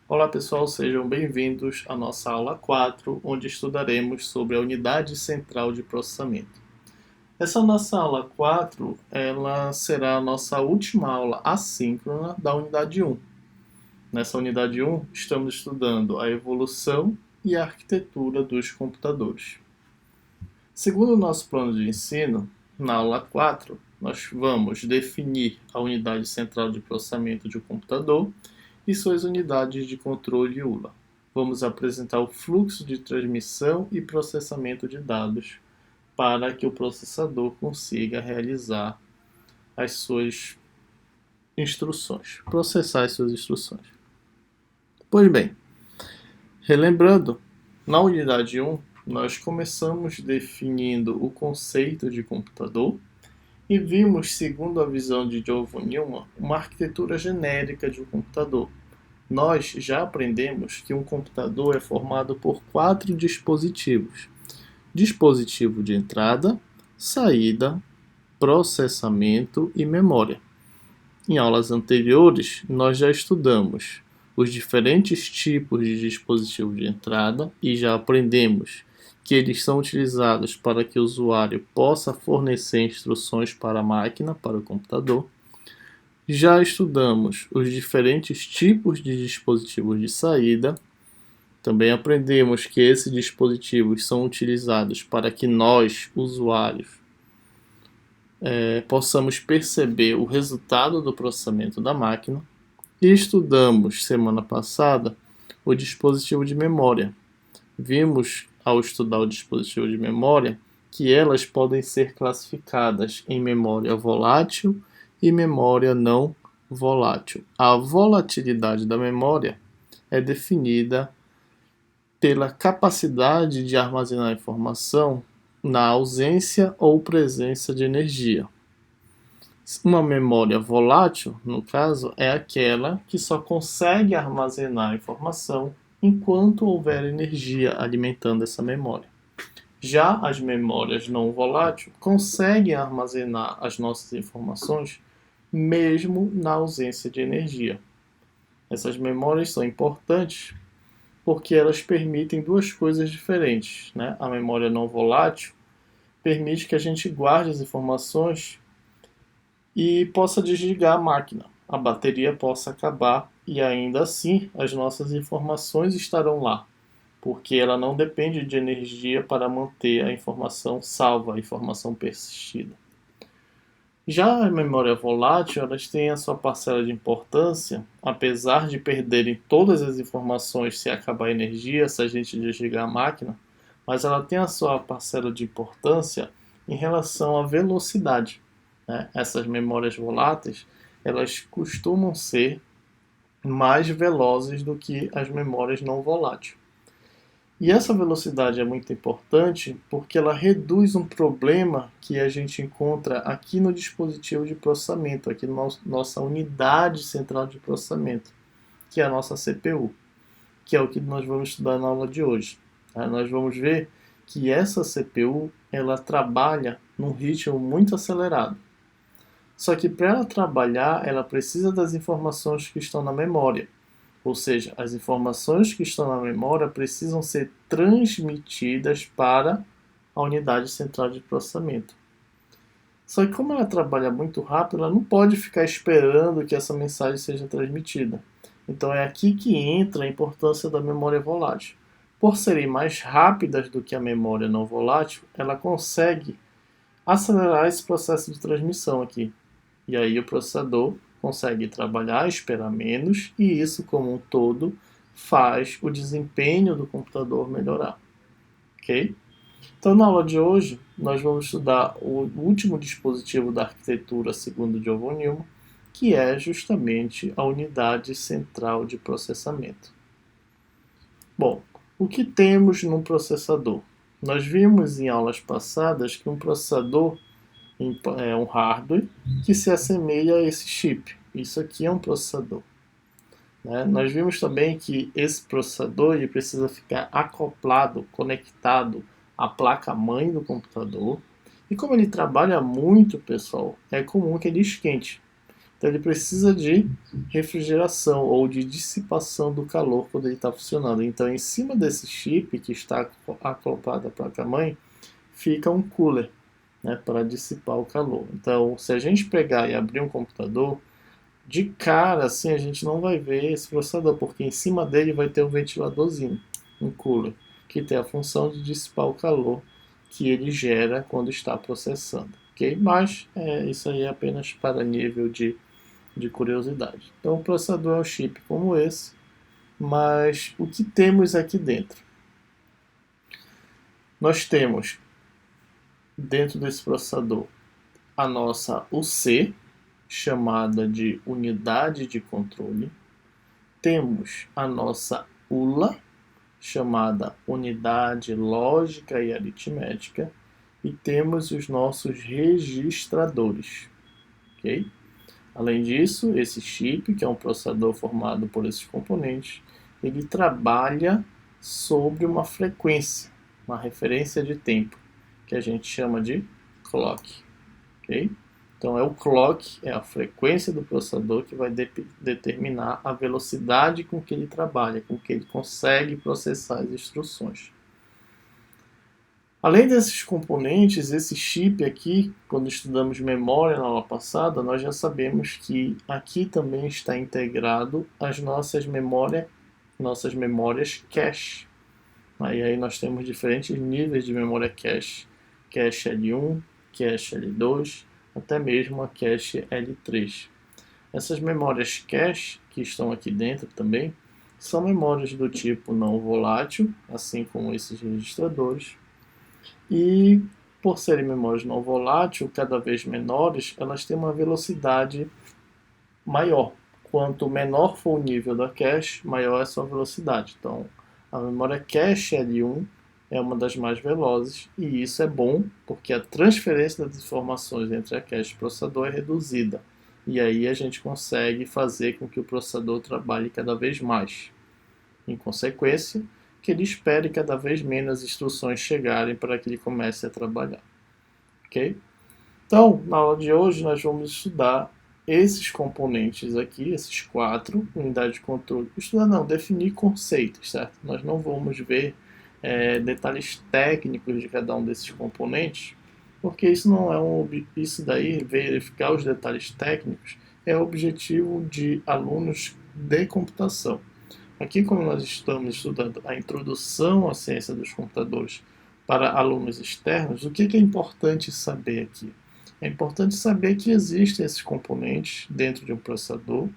Olá pessoal, sejam bem-vindos à nossa aula 4, onde estudaremos sobre a unidade central de processamento. Essa nossa aula 4, ela será a nossa última aula assíncrona da unidade 1. Nessa unidade 1, estamos estudando a evolução e a arquitetura dos computadores. Segundo o nosso plano de ensino, na aula 4, nós vamos definir a unidade central de processamento de um computador e suas unidades de controle ULA. Vamos apresentar o fluxo de transmissão e processamento de dados para que o processador consiga realizar as suas instruções, processar as suas instruções. Pois bem, relembrando, na unidade 1, nós começamos definindo o conceito de computador e vimos, segundo a visão de Joe von Neumann, uma arquitetura genérica de um computador. Nós já aprendemos que um computador é formado por 4 dispositivos: dispositivo de entrada, saída, processamento e memória. Em aulas anteriores, nós já estudamos os diferentes tipos de dispositivo de entrada e já aprendemos que eles são utilizados para que o usuário possa fornecer instruções para a máquina, para o computador. Já estudamos os diferentes tipos de dispositivos de saída. Também aprendemos que esses dispositivos são utilizados para que nós, usuários, possamos perceber o resultado do processamento da máquina. E estudamos, semana passada, o dispositivo de memória. Vimos, ao estudar o dispositivo de memória, que elas podem ser classificadas em memória volátil e memória não volátil. A volatilidade da memória é definida pela capacidade de armazenar informação na ausência ou presença de energia. Uma memória volátil, no caso, é aquela que só consegue armazenar informação enquanto houver energia alimentando essa memória. Já as memórias não voláteis conseguem armazenar as nossas informações mesmo na ausência de energia. Essas memórias são importantes porque elas permitem duas coisas diferentes, né? A memória não volátil permite que a gente guarde as informações e possa desligar a máquina, a bateria possa acabar e ainda assim as nossas informações estarão lá, porque ela não depende de energia para manter a informação salva, a informação persistida. Já a memória volátil, elas têm a sua parcela de importância, apesar de perderem todas as informações se acabar a energia, se a gente desligar a máquina, mas ela tem a sua parcela de importância em relação à velocidade, né? Essas memórias voláteis, elas costumam ser mais velozes do que as memórias não voláteis. E essa velocidade é muito importante porque ela reduz um problema que a gente encontra aqui no dispositivo de processamento, aqui na nossa unidade central de processamento, que é a nossa CPU, que é o que nós vamos estudar na aula de hoje. Nós vamos ver que essa CPU ela trabalha num ritmo muito acelerado. Só que para ela trabalhar, ela precisa das informações que estão na memória. Ou seja, as informações que estão na memória precisam ser transmitidas para a unidade central de processamento. Só que como ela trabalha muito rápido, ela não pode ficar esperando que essa mensagem seja transmitida. Então é aqui que entra a importância da memória volátil. Por serem mais rápidas do que a memória não volátil, ela consegue acelerar esse processo de transmissão aqui. E aí o processador consegue trabalhar, esperar menos, e isso como um todo faz o desempenho do computador melhorar. Ok? Então na aula de hoje nós vamos estudar o último dispositivo da arquitetura segundo Joe von Neumann, que é justamente a unidade central de processamento. Bom, o que temos num processador? Nós vimos em aulas passadas que um processador é um hardware que se assemelha a esse chip. Isso aqui é um processador. Né? Nós vimos também que esse processador ele precisa ficar acoplado, conectado à placa-mãe do computador. E como ele trabalha muito, pessoal, é comum que ele esquente. Então ele precisa de refrigeração ou de dissipação do calor quando ele está funcionando. Então em cima desse chip que está acoplado à placa-mãe, fica um cooler, né, para dissipar o calor. Então se a gente pegar e abrir um computador, de cara assim a gente não vai ver esse processador, porque em cima dele vai ter um ventiladorzinho, um cooler, que tem a função de dissipar o calor que ele gera quando está processando. Ok? Mas isso aí é apenas para nível de curiosidade. Então o processador é um chip como esse, mas o que temos aqui dentro? Nós temos dentro desse processador a nossa UC, chamada de unidade de controle. Temos a nossa ULA, chamada unidade lógica e aritmética, e temos os nossos registradores. Ok? Além disso, esse chip, que é um processador formado por esses componentes, ele trabalha sobre uma frequência, uma referência de tempo, que a gente chama de clock. Okay? Então é o clock, é a frequência do processador que vai determinar a velocidade com que ele trabalha, com que ele consegue processar as instruções. Além desses componentes, esse chip aqui, quando estudamos memória na aula passada, nós já sabemos que aqui também está integrado as nossas memórias cache. Aí nós temos diferentes níveis de memória cache, cache L1, cache L2, até mesmo a cache L3. Essas memórias cache que estão aqui dentro também são memórias do tipo não volátil, assim como esses registradores. E por serem memórias não volátil, cada vez menores, elas têm uma velocidade maior. Quanto menor for o nível da cache, maior é a sua velocidade. Então, a memória cache L1 é uma das mais velozes, e isso é bom porque a transferência das informações entre a cache e o processador é reduzida. E aí a gente consegue fazer com que o processador trabalhe cada vez mais. Em consequência, que ele espere cada vez menos instruções chegarem para que ele comece a trabalhar. Ok? Então, na aula de hoje, nós vamos estudar esses componentes aqui, esses 4, unidade de controle. Definir conceitos, certo? Nós não vamos ver detalhes técnicos de cada um desses componentes, porque isso não é isso daí, verificar os detalhes técnicos, é o objetivo de alunos de computação. Aqui, como nós estamos estudando a introdução à ciência dos computadores para alunos externos, o que é importante saber aqui? É importante saber que existem esses componentes dentro de um processador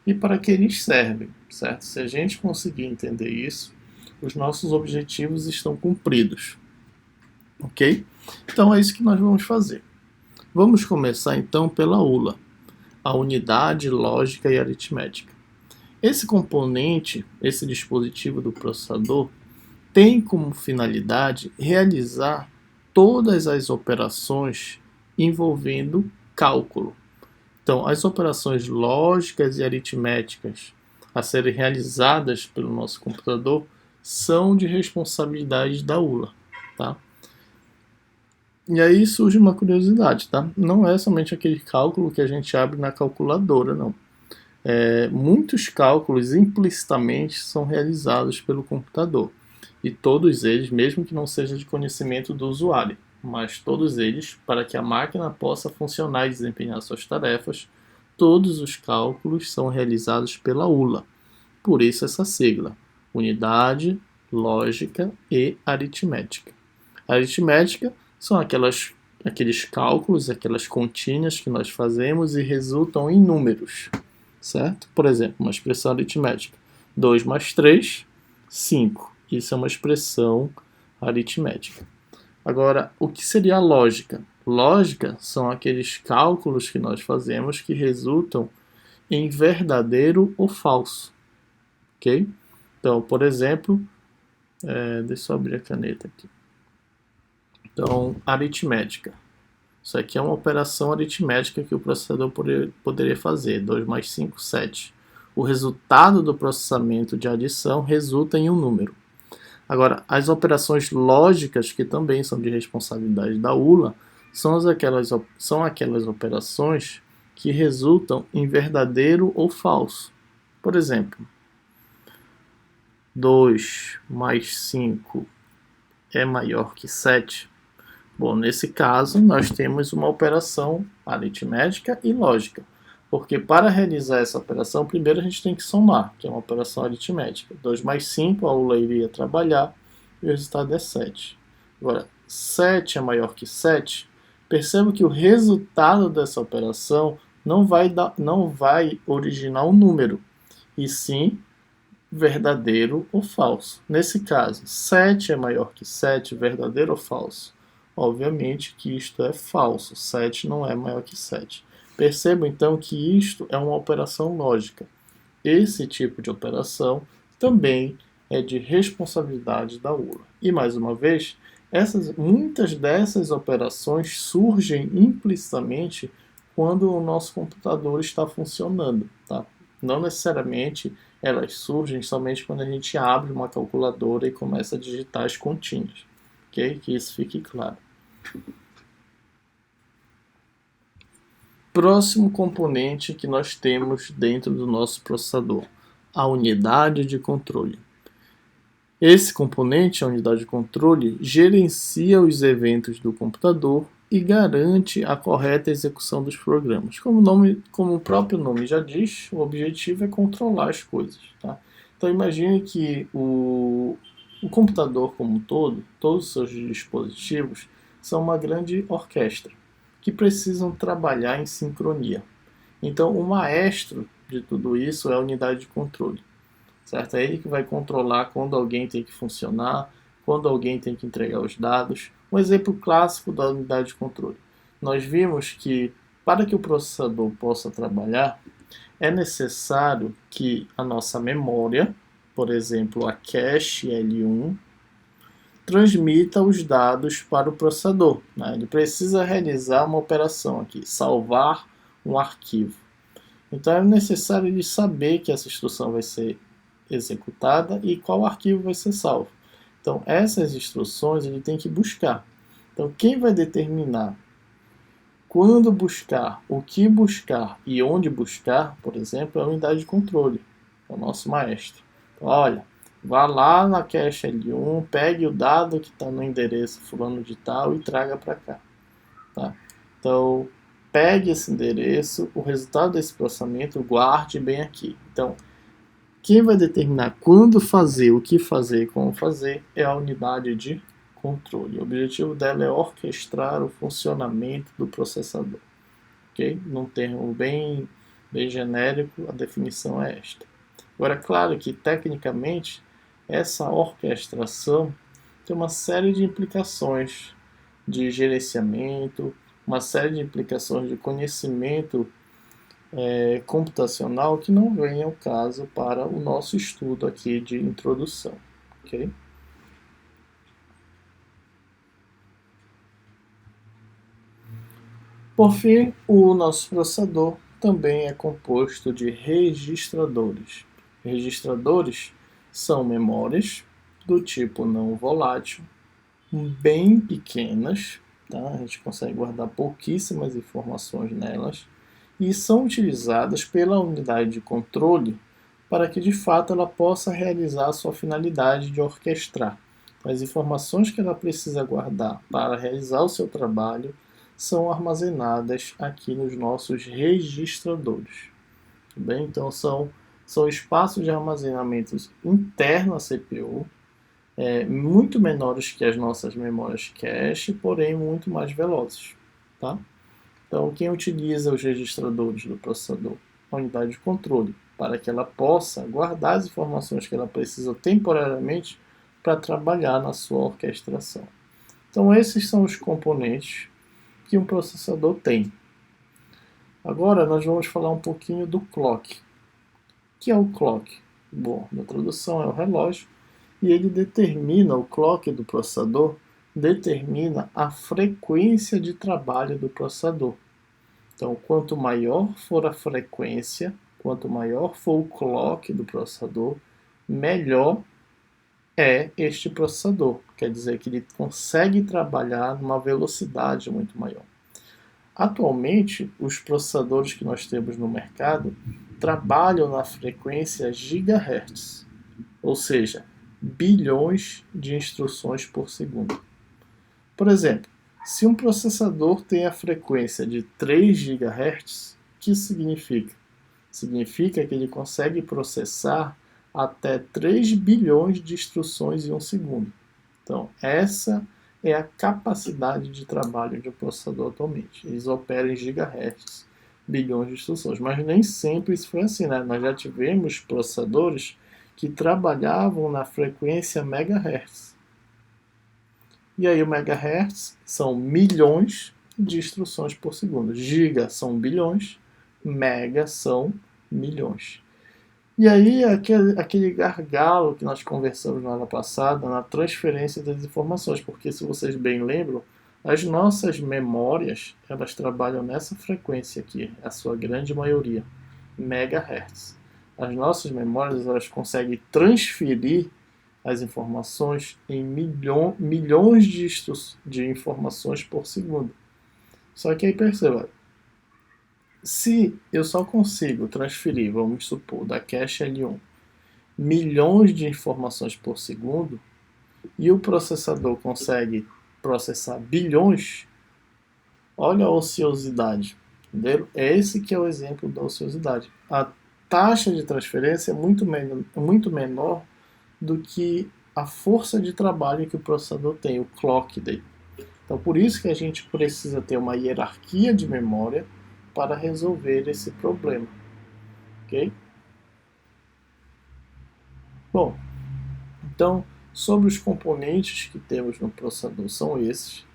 e para que eles servem, certo? Se a gente conseguir entender isso, os nossos objetivos estão cumpridos, ok? Então é isso que nós vamos fazer. Vamos começar então pela ULA, a unidade lógica e aritmética. Esse componente, esse dispositivo do processador, tem como finalidade realizar todas as operações envolvendo cálculo. Então, as operações lógicas e aritméticas a serem realizadas pelo nosso computador são de responsabilidade da ULA, tá? E aí surge uma curiosidade, tá? Não é somente aquele cálculo que a gente abre na calculadora, não. Muitos cálculos implicitamente são realizados pelo computador, e todos eles, mesmo que não seja de conhecimento do usuário, mas todos eles, para que a máquina possa funcionar e desempenhar suas tarefas, todos os cálculos são realizados pela ULA. Por isso essa sigla, unidade, lógica e aritmética. A aritmética são aqueles cálculos, aquelas continhas que nós fazemos e resultam em números. Certo? Por exemplo, uma expressão aritmética. 2 mais 3, 5. Isso é uma expressão aritmética. Agora, o que seria a lógica? Lógica são aqueles cálculos que nós fazemos que resultam em verdadeiro ou falso. Ok? Então, por exemplo, deixa eu abrir a caneta aqui. Então, aritmética. Isso aqui é uma operação aritmética que o processador poderia fazer. 2 mais 5, 7. O resultado do processamento de adição resulta em um número. Agora, as operações lógicas, que também são de responsabilidade da ULA, são aquelas operações que resultam em verdadeiro ou falso. Por exemplo, 2 mais 5 é maior que 7. Bom, nesse caso, nós temos uma operação aritmética e lógica, porque para realizar essa operação, primeiro a gente tem que somar, que é uma operação aritmética. 2 mais 5, a Aula iria trabalhar, e o resultado é 7. Agora, 7 é maior que 7, perceba que o resultado dessa operação não vai originar um número, e sim verdadeiro ou falso. Nesse caso, 7 é maior que 7, verdadeiro ou falso? Obviamente que isto é falso, 7 não é maior que 7. Perceba então que isto é uma operação lógica. Esse tipo de operação também é de responsabilidade da URA. E mais uma vez, muitas dessas operações surgem implicitamente quando o nosso computador está funcionando, tá? Não necessariamente elas surgem somente quando a gente abre uma calculadora e começa a digitar as continhas, ok? Que isso fique claro. Próximo componente que nós temos dentro do nosso processador, a unidade de controle. Esse componente, a unidade de controle, gerencia os eventos do computador e garante a correta execução dos programas. Como o próprio nome já diz, o objetivo é controlar as coisas. Tá? Então imagine que o computador como um todo, todos os seus dispositivos, são uma grande orquestra que precisam trabalhar em sincronia. Então o maestro de tudo isso é a unidade de controle. Certo? É ele que vai controlar quando alguém tem que funcionar, quando alguém tem que entregar os dados. Um exemplo clássico da unidade de controle. Nós vimos que para que o processador possa trabalhar, é necessário que a nossa memória, por exemplo, a cache L1, transmita os dados para o processador. Né? Ele precisa realizar uma operação aqui, salvar um arquivo. Então é necessário ele saber que essa instrução vai ser executada e qual arquivo vai ser salvo. Então essas instruções ele tem que buscar. Então quem vai determinar quando buscar, o que buscar e onde buscar, por exemplo, é a unidade de controle, é o nosso maestro. Então, olha, vá lá na cache L1, pegue o dado que está no endereço fulano de tal e traga para cá. Tá? Então, pegue esse endereço, o resultado desse processamento, guarde bem aqui. Então, quem vai determinar quando fazer, o que fazer e como fazer é a unidade de controle. O objetivo dela é orquestrar o funcionamento do processador. Okay? Num termo bem genérico, a definição é esta. Agora, claro que tecnicamente essa orquestração tem uma série de implicações de gerenciamento, uma série de implicações de conhecimento computacional que não vem ao caso para o nosso estudo aqui de introdução. Okay? Por fim, o nosso processador também é composto de registradores. Registradores são memórias do tipo não volátil, bem pequenas, tá? A gente consegue guardar pouquíssimas informações nelas, e são utilizadas pela unidade de controle para que de fato ela possa realizar a sua finalidade de orquestrar. As informações que ela precisa guardar para realizar o seu trabalho são armazenadas aqui nos nossos registradores. Bem? Então são espaços de armazenamento interno à CPU, muito menores que as nossas memórias cache, porém muito mais velozes. Tá? Então, quem utiliza os registradores do processador? A unidade de controle, para que ela possa guardar as informações que ela precisa temporariamente para trabalhar na sua orquestração. Então, esses são os componentes que um processador tem. Agora, nós vamos falar um pouquinho do clock. O que é o clock? Bom, na tradução é o relógio, e ele determina, o clock do processador, determina a frequência de trabalho do processador. Então, quanto maior for a frequência, quanto maior for o clock do processador, melhor é este processador. Quer dizer que ele consegue trabalhar numa velocidade muito maior. Atualmente, os processadores que nós temos no mercado trabalham na frequência gigahertz, ou seja, bilhões de instruções por segundo. Por exemplo, se um processador tem a frequência de 3 GHz, o que isso significa? Significa que ele consegue processar até 3 bilhões de instruções em um segundo. Então, essa é a capacidade de trabalho de um processador atualmente. Eles operam em gigahertz, bilhões de instruções. Mas nem sempre isso foi assim, né? Nós já tivemos processadores que trabalhavam na frequência megahertz. E aí o megahertz são milhões de instruções por segundo. Giga são bilhões, mega são milhões. E aí aquele gargalo que nós conversamos na aula passada na transferência das informações, porque se vocês bem lembram, as nossas memórias, elas trabalham nessa frequência aqui, a sua grande maioria, megahertz. As nossas memórias, elas conseguem transferir as informações em milhões de informações por segundo. Só que aí perceba, se eu só consigo transferir, vamos supor, da cache L1, milhões de informações por segundo, e o processador consegue processar bilhões, olha a ociosidade. Entendeu? É esse que é o exemplo da ociosidade. A taxa de transferência é muito menor do que a força de trabalho que o processador tem, o clock dele. Então, por isso que a gente precisa ter uma hierarquia de memória para resolver esse problema. Ok? Bom, então, sobre os componentes que temos no processador são esses.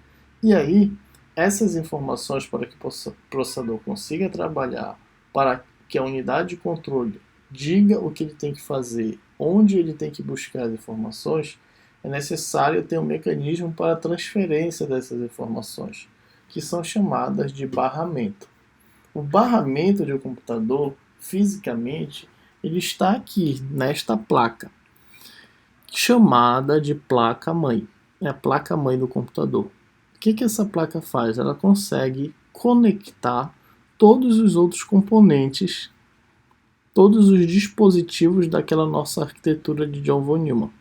E aí, essas informações para que o processador consiga trabalhar, para que a unidade de controle diga o que ele tem que fazer, onde ele tem que buscar as informações, é necessário ter um mecanismo para a transferência dessas informações, que são chamadas de barramento. O barramento de um computador, fisicamente, ele está aqui, nesta placa, chamada de placa-mãe. É a placa-mãe do computador. O que essa placa faz? Ela consegue conectar todos os outros componentes, todos os dispositivos daquela nossa arquitetura de John von Neumann.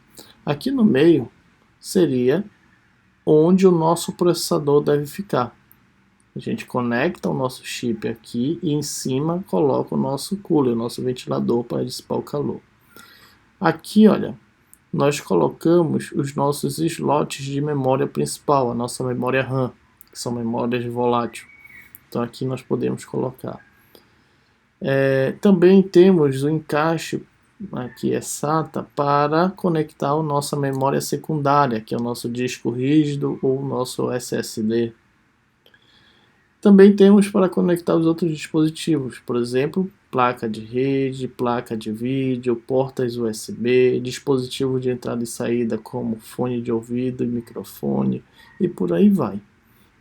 Aqui no meio seria onde o nosso processador deve ficar. A gente conecta o nosso chip aqui e em cima coloca o nosso cooler, o nosso ventilador para dissipar o calor. Aqui, olha, nós colocamos os nossos slots de memória principal, a nossa memória RAM, que são memórias voláteis. Então aqui nós podemos colocar. Também temos o encaixe, aqui é SATA, para conectar a nossa memória secundária, que é o nosso disco rígido ou o nosso SSD. Também temos para conectar os outros dispositivos, por exemplo, placa de rede, placa de vídeo, portas USB, dispositivo de entrada e saída como fone de ouvido e microfone e por aí vai.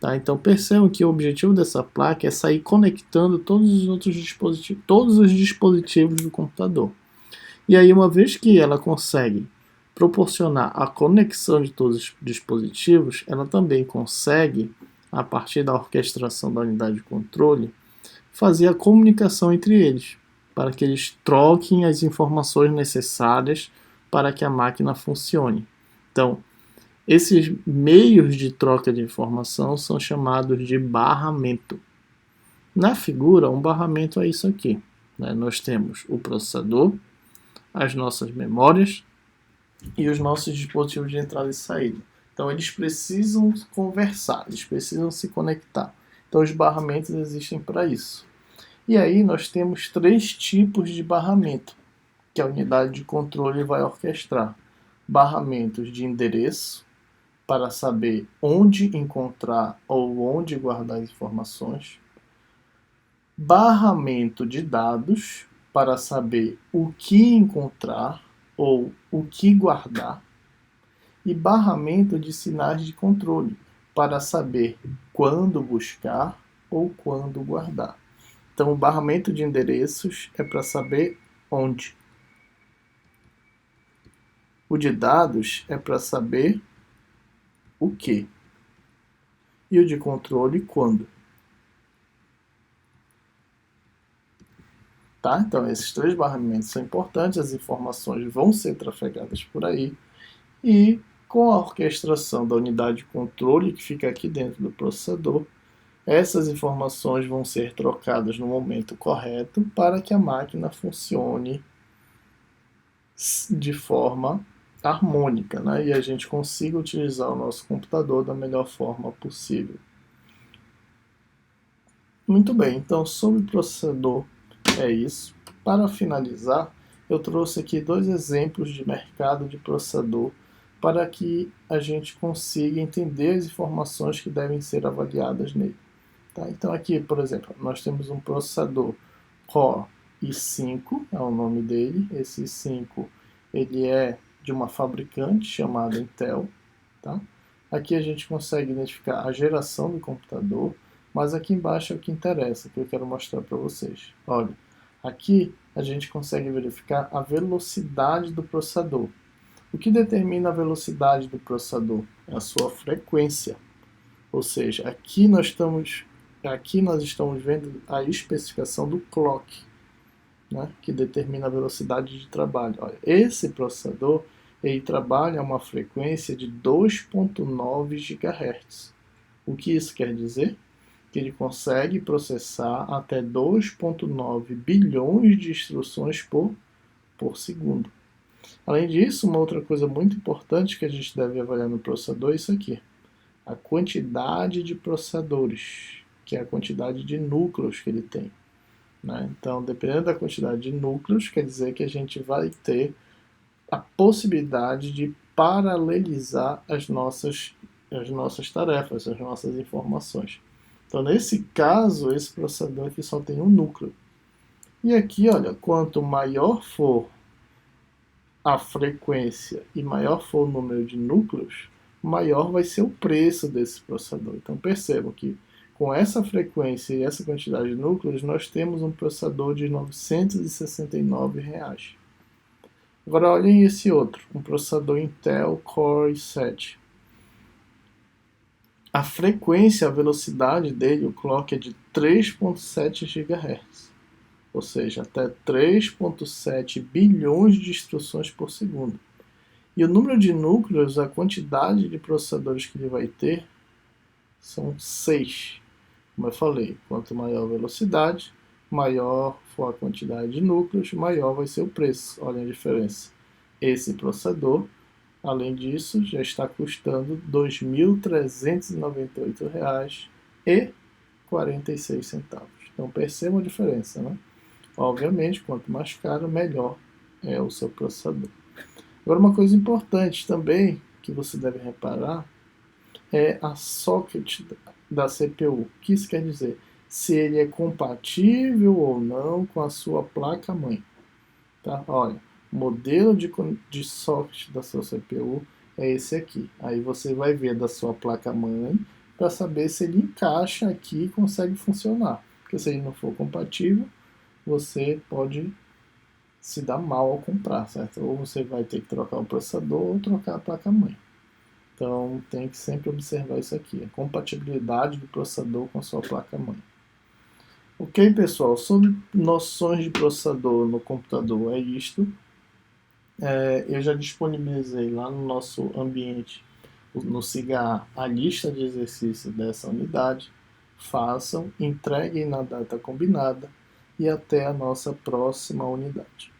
Tá? Então percebam que o objetivo dessa placa é sair conectando todos os outros dispositivos, todos os dispositivos do computador. E aí, uma vez que ela consegue proporcionar a conexão de todos os dispositivos, ela também consegue, a partir da orquestração da unidade de controle, fazer a comunicação entre eles, para que eles troquem as informações necessárias para que a máquina funcione. Então, esses meios de troca de informação são chamados de barramento. Na figura, um barramento é isso aqui. Né? Nós temos o processador, as nossas memórias e os nossos dispositivos de entrada e saída. Então eles precisam conversar, eles precisam se conectar. Então os barramentos existem para isso. E aí nós temos 3 tipos de barramento que a unidade de controle vai orquestrar. Barramentos de endereço, para saber onde encontrar ou onde guardar as informações. Barramento de dados, para saber o que encontrar ou o que guardar. E barramento de sinais de controle, para saber quando buscar ou quando guardar. Então, o barramento de endereços é para saber onde. O de dados é para saber o que. E o de controle, quando. Tá? Então, esses três barramentos são importantes, as informações vão ser trafegadas por aí, e com a orquestração da unidade de controle que fica aqui dentro do processador, essas informações vão ser trocadas no momento correto para que a máquina funcione de forma harmônica, né? E a gente consiga utilizar o nosso computador da melhor forma possível. Muito bem, então sobre o processador é isso. Para finalizar, eu trouxe aqui dois exemplos de mercado de processador para que a gente consiga entender as informações que devem ser avaliadas nele. Tá? Então aqui, por exemplo, nós temos um processador Core i5, é o nome dele. Esse i5 ele é de uma fabricante chamada Intel. Tá? Aqui a gente consegue identificar a geração do computador, mas aqui embaixo é o que interessa, que eu quero mostrar para vocês. Olha, aqui a gente consegue verificar a velocidade do processador. O que determina a velocidade do processador? É a sua frequência. Ou seja, aqui nós estamos vendo a especificação do clock, né, que determina a velocidade de trabalho. Olha, esse processador ele trabalha a uma frequência de 2.9 GHz. O que isso quer dizer? Que ele consegue processar até 2.9 bilhões de instruções por segundo. Além disso, uma outra coisa muito importante que a gente deve avaliar no processador é isso aqui: a quantidade de processadores, que é a quantidade de núcleos que ele tem. Né? Então, dependendo da quantidade de núcleos, quer dizer que a gente vai ter a possibilidade de paralelizar as nossas tarefas, as nossas informações. Então, nesse caso, esse processador aqui só tem um núcleo. E aqui, olha, quanto maior for a frequência e maior for o número de núcleos, maior vai ser o preço desse processador. Então percebam que com essa frequência e essa quantidade de núcleos, nós temos um processador de R$ 969. Agora olhem esse outro, um processador Intel Core i7. A frequência, a velocidade dele, o clock é de 3.7 GHz. Ou seja, até 3.7 bilhões de instruções por segundo. E o número de núcleos, a quantidade de processadores que ele vai ter, são 6. Como eu falei, quanto maior a velocidade, maior for a quantidade de núcleos, maior vai ser o preço. Olha a diferença. Esse processador, além disso, já está custando R$ 2.398,46. Então percebam a diferença, né? Obviamente, quanto mais caro, melhor é o seu processador. Agora, uma coisa importante também que você deve reparar é a socket da CPU. O que isso quer dizer? Se ele é compatível ou não com a sua placa-mãe. Tá? Olha, o modelo de socket da sua CPU é esse aqui. Aí você vai ver da sua placa-mãe para saber se ele encaixa aqui e consegue funcionar. Porque se ele não for compatível, você pode se dar mal ao comprar, certo? Ou você vai ter que trocar o processador ou trocar a placa-mãe. Então tem que sempre observar isso aqui, a compatibilidade do processador com a sua placa-mãe. Ok, pessoal, sobre noções de processador no computador é isto. Eu já disponibilizei lá no nosso ambiente, no SIGA, a lista de exercícios dessa unidade. Façam, entreguem na data combinada e até a nossa próxima unidade.